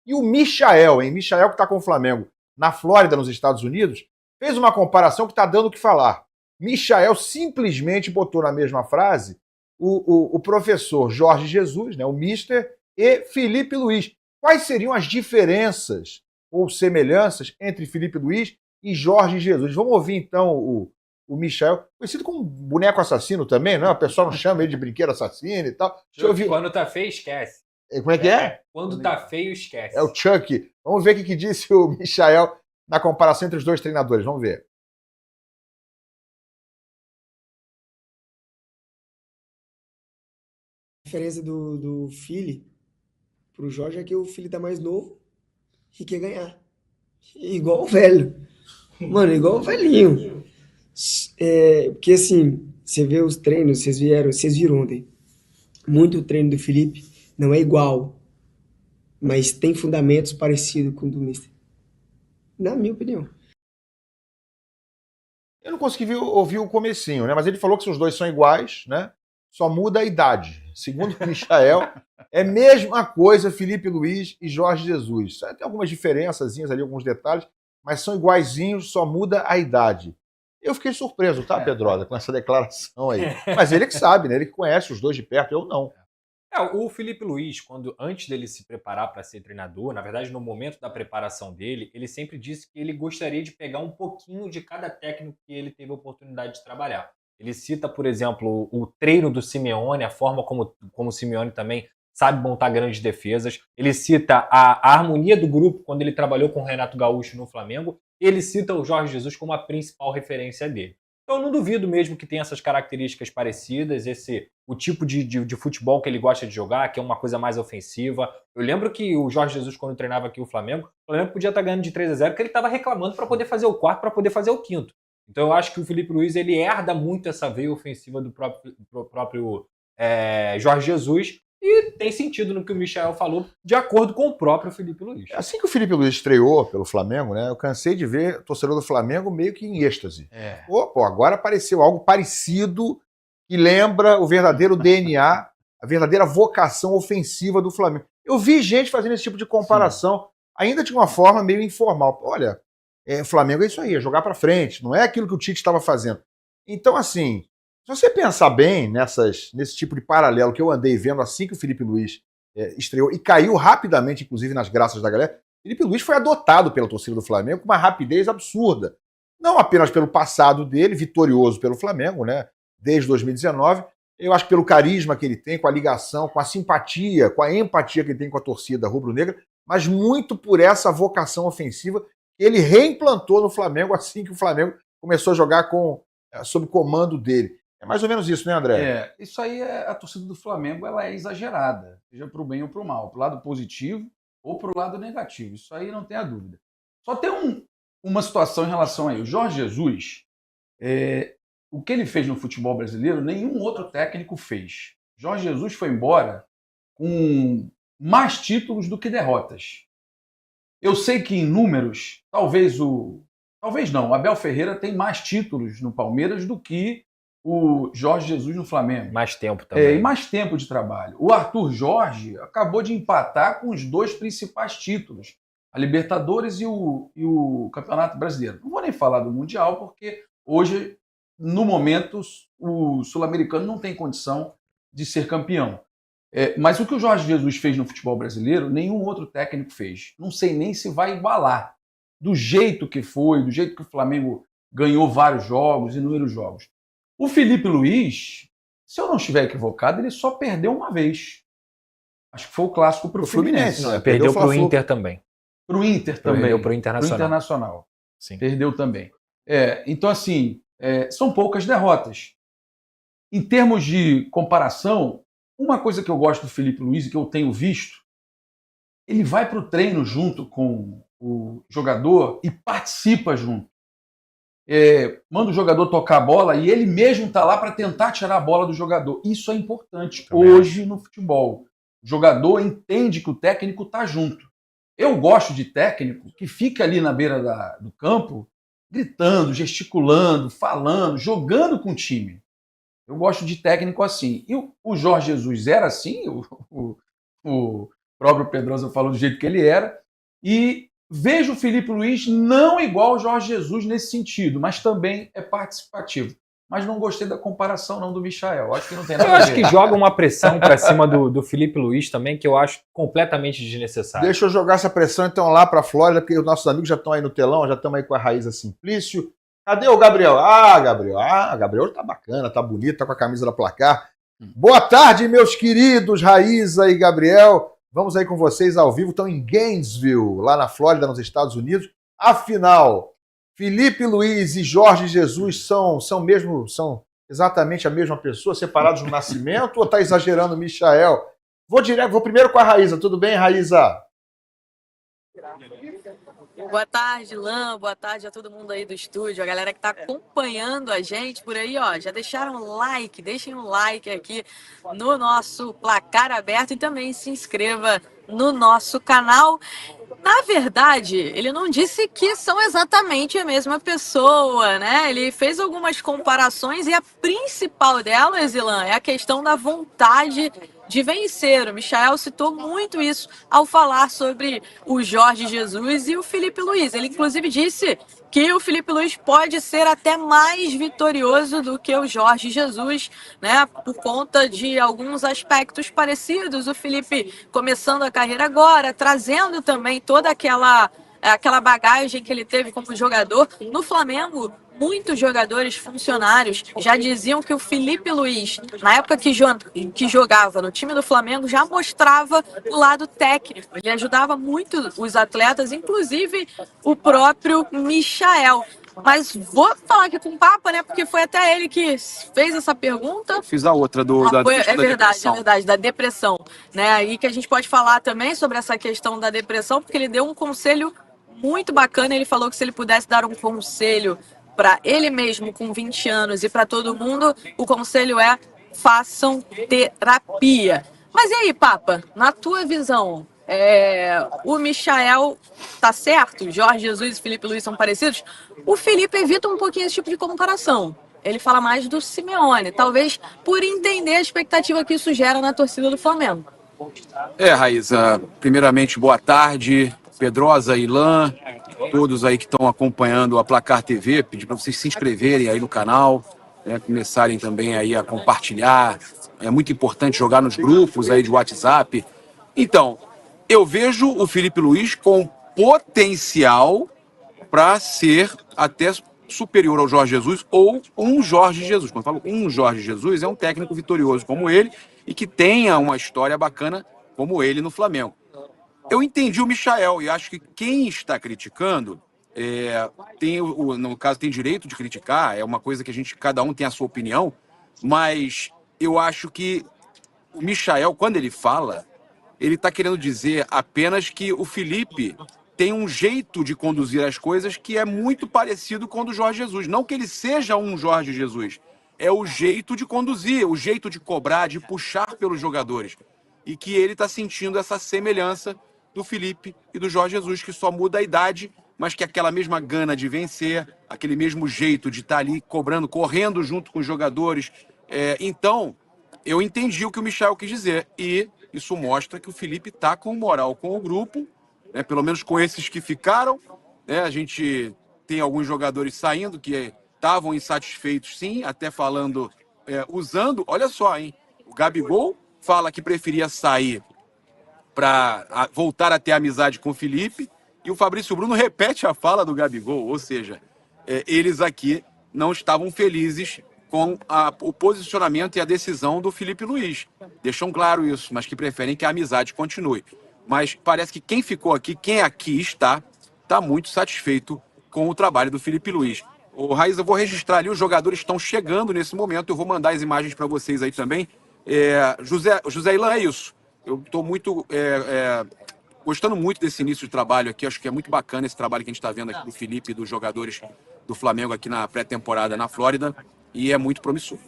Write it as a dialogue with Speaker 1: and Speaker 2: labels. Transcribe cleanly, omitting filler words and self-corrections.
Speaker 1: E o Michael que está com o Flamengo na Flórida, nos Estados Unidos, fez uma comparação que está dando o que falar. Michael simplesmente botou na mesma frase o professor Jorge Jesus, né, o Mister, e Felipe Luiz. Quais seriam as diferenças ou semelhanças entre Felipe Luiz e Jorge Jesus? Vamos ouvir então o Michael, conhecido como boneco assassino também, né? O pessoal não chama ele de brinquedo assassino e tal.
Speaker 2: Quando tá feio, esquece.
Speaker 1: Como é que é?
Speaker 2: Quando tá feio, esquece.
Speaker 1: É o Chuck. Vamos ver o que disse o Michael na comparação entre os dois treinadores. Vamos ver.
Speaker 3: A diferença do Philly pro Jorge é que o Philly tá mais novo e quer ganhar. Igual o velho. Mano, igual o velhinho. Porque assim, você vê os treinos, vocês viram ontem. Muito treino do Felipe não é igual, mas tem fundamentos parecidos com o do Mister. Na minha opinião.
Speaker 1: Eu não consegui ouvir o comecinho, né? Mas ele falou que os dois são iguais, né? Só muda a idade. Segundo o Michael, é a mesma coisa Felipe Luiz e Jorge Jesus. Tem algumas diferençazinhas ali, alguns detalhes, mas são iguaizinhos, só muda a idade. Eu fiquei surpreso, tá, Pedrosa, com essa declaração aí. Mas ele que sabe, né? Ele que conhece os dois de perto, eu não.
Speaker 2: O Felipe Luiz, antes dele se preparar para ser treinador, na verdade, no momento da preparação dele, ele sempre disse que ele gostaria de pegar um pouquinho de cada técnico que ele teve a oportunidade de trabalhar. Ele cita, por exemplo, o treino do Simeone, a forma como o Simeone também sabe montar grandes defesas. Ele cita a harmonia do grupo quando ele trabalhou com o Renato Gaúcho no Flamengo. Ele cita o Jorge Jesus como a principal referência dele. Então eu não duvido mesmo que tenha essas características parecidas, o tipo de futebol que ele gosta de jogar, que é uma coisa mais ofensiva. Eu lembro que o Jorge Jesus, quando treinava aqui o Flamengo podia estar ganhando de 3-0, porque ele estava reclamando para poder fazer o quarto, para poder fazer o quinto. Então eu acho que o Felipe Luiz ele herda muito essa veia ofensiva do próprio Jorge Jesus, e tem sentido no que o Michael falou, de acordo com o próprio Felipe Luiz.
Speaker 1: Assim que o Felipe Luiz estreou pelo Flamengo, né, eu cansei de ver o torcedor do Flamengo meio que em êxtase. Agora apareceu algo parecido que lembra o verdadeiro DNA, a verdadeira vocação ofensiva do Flamengo. Eu vi gente fazendo esse tipo de comparação, ainda de uma forma meio informal. Olha, Flamengo é isso aí, é jogar para frente, não é aquilo que o Tite estava fazendo. Então, assim, se você pensar bem nesse tipo de paralelo que eu andei vendo assim que o Felipe Luiz estreou e caiu rapidamente, inclusive nas graças da galera, Felipe Luiz foi adotado pela torcida do Flamengo com uma rapidez absurda. Não apenas pelo passado dele, vitorioso pelo Flamengo, né, desde 2019, eu acho que pelo carisma que ele tem, com a ligação, com a simpatia, com a empatia que ele tem com a torcida rubro-negra, mas muito por essa vocação ofensiva que ele reimplantou no Flamengo assim que o Flamengo começou a jogar sob comando dele. É mais ou menos isso, né, André?
Speaker 4: Isso aí a torcida do Flamengo ela é exagerada, seja para o bem ou para o mal, para o lado positivo ou para o lado negativo. Isso aí não tem a dúvida. Só tem uma situação em relação a ele. O Jorge Jesus, o que ele fez no futebol brasileiro, nenhum outro técnico fez. Jorge Jesus foi embora com mais títulos do que derrotas. Eu sei que em números, talvez não, o Abel Ferreira tem mais títulos no Palmeiras do que o Jorge Jesus no Flamengo.
Speaker 2: Mais tempo também.
Speaker 4: E mais tempo de trabalho. O Arthur Jorge acabou de empatar com os dois principais títulos, a Libertadores e o Campeonato Brasileiro. Não vou nem falar do Mundial, porque hoje, no momento, o sul-americano não tem condição de ser campeão. Mas o que o Jorge Jesus fez no futebol brasileiro, nenhum outro técnico fez. Não sei nem se vai igualar. Do jeito que foi, do jeito que o Flamengo ganhou vários jogos, inúmeros jogos. O Felipe Luiz, se eu não estiver equivocado, ele só perdeu uma vez. Acho que foi o clássico para o Fluminense.
Speaker 2: Perdeu para o Inter também.
Speaker 4: Para o Inter também.
Speaker 2: Perdeu para o Internacional.
Speaker 4: Pro Internacional.
Speaker 2: Sim.
Speaker 4: Perdeu também. Então, assim, são poucas derrotas. Em termos de comparação, uma coisa que eu gosto do Felipe Luiz e que eu tenho visto, ele vai para o treino junto com o jogador e participa junto. Manda o jogador tocar a bola e ele mesmo está lá para tentar tirar a bola do jogador. Isso é importante hoje no futebol. O jogador entende que o técnico está junto. Eu gosto de técnico que fica ali na beira do campo gritando, gesticulando, falando, jogando com o time. Eu gosto de técnico assim. E o Jorge Jesus era assim, o próprio Pedrosa falou do jeito que ele era, e vejo o Filipe Luís não igual ao Jorge Jesus nesse sentido, mas também é participativo. Mas não gostei da comparação não do Michael. Acho que não tem nada a ver.
Speaker 2: Eu acho que joga uma pressão para cima do Filipe Luís também, que eu acho completamente desnecessário.
Speaker 1: Deixa eu jogar essa pressão então lá para a Flórida, porque os nossos amigos já estão aí no telão, já estamos aí com a Raíza Simplício. Cadê o Gabriel? Gabriel tá bacana, tá bonito, tá com a camisa da Placar. Boa tarde, meus queridos Raíza e Gabriel. Vamos aí com vocês ao vivo, estão em Gainesville, lá na Flórida, nos Estados Unidos. Afinal, Filipe Luís e Jorge Jesus são exatamente a mesma pessoa, separados no nascimento, ou está exagerando o Michael? Vou primeiro com a Raíza. Tudo bem, Raíza?
Speaker 5: Boa tarde, Lan. Boa tarde a todo mundo aí do estúdio, a galera que está acompanhando a gente por aí, ó. Já deixaram um like, deixem um like aqui no nosso Placar Aberto e também se inscreva no nosso canal. Na verdade, ele não disse que são exatamente a mesma pessoa, né? Ele fez algumas comparações e a principal delas, Ilan, é a questão da vontade de vencer. O Michael citou muito isso ao falar sobre o Jorge Jesus e o Filipe Luís. Ele, inclusive, disse que o Filipe Luís pode ser até mais vitorioso do que o Jorge Jesus, né? Por conta de alguns aspectos parecidos. O Filipe começando a carreira agora, trazendo também toda aquela bagagem que ele teve como jogador. No Flamengo, muitos jogadores funcionários já diziam que o Filipe Luís, na época que jogava no time do Flamengo, já mostrava o lado técnico. Ele ajudava muito os atletas, inclusive o próprio Michael. Mas vou falar aqui com o Papa, né? Porque foi até ele que fez essa pergunta.
Speaker 6: Eu fiz a outra da
Speaker 5: É verdade, da depressão. Né? Aí que a gente pode falar também sobre essa questão da depressão, porque ele deu um conselho muito bacana. Ele falou que se ele pudesse dar um conselho para ele mesmo com 20 anos e para todo mundo, o conselho é: façam terapia. Mas e aí, Papa, na tua visão, o Michael tá certo? Jorge Jesus e Filipe Luís são parecidos? O Filipe evita um pouquinho esse tipo de comparação. Ele fala mais do Simeone, talvez por entender a expectativa que isso gera na torcida do Flamengo.
Speaker 6: Raíza, primeiramente, boa tarde. Pedrosa, Ilan, todos aí que estão acompanhando a Placar TV, pedir para vocês se inscreverem aí no canal, né, começarem também aí a compartilhar. É muito importante jogar nos grupos aí de WhatsApp. Então, eu vejo o Filipe Luís com potencial para ser até superior ao Jorge Jesus ou um Jorge Jesus. Quando eu falo um Jorge Jesus, é um técnico vitorioso como ele e que tenha uma história bacana como ele no Flamengo. Eu entendi o Michael e acho que quem está criticando no caso, tem direito de criticar, é uma coisa que cada um tem a sua opinião, mas eu acho que o Michael, quando ele fala, ele está querendo dizer apenas que o Filipe tem um jeito de conduzir as coisas que é muito parecido com o do Jorge Jesus. Não que ele seja um Jorge Jesus, é o jeito de conduzir, o jeito de cobrar, de puxar pelos jogadores. E que ele está sentindo essa semelhança do Filipe e do Jorge Jesus, que só muda a idade, mas que aquela mesma gana de vencer, aquele mesmo jeito de estar ali cobrando, correndo junto com os jogadores. Então, eu entendi o que o Michael quis dizer. E isso mostra que o Filipe está com moral com o grupo, né, pelo menos com esses que ficaram. Né, a gente tem alguns jogadores saindo que estavam insatisfeitos, sim, até falando, usando. Olha só, hein? O Gabigol fala que preferia sair para voltar a ter amizade com o Filipe, e o Fabrício Bruno repete a fala do Gabigol, ou seja, eles aqui não estavam felizes com o posicionamento e a decisão do Filipe Luís. Deixam claro isso, mas que preferem que a amizade continue. Mas parece que quem ficou aqui, quem aqui está muito satisfeito com o trabalho do Filipe Luís. Ô, Raiz, eu vou registrar ali, os jogadores estão chegando nesse momento, eu vou mandar as imagens para vocês aí também. José Ilan, é isso. Eu estou gostando muito desse início de trabalho aqui, acho que é muito bacana esse trabalho que a gente está vendo aqui do Filipe e dos jogadores do Flamengo aqui na pré-temporada na Flórida, e é muito promissor.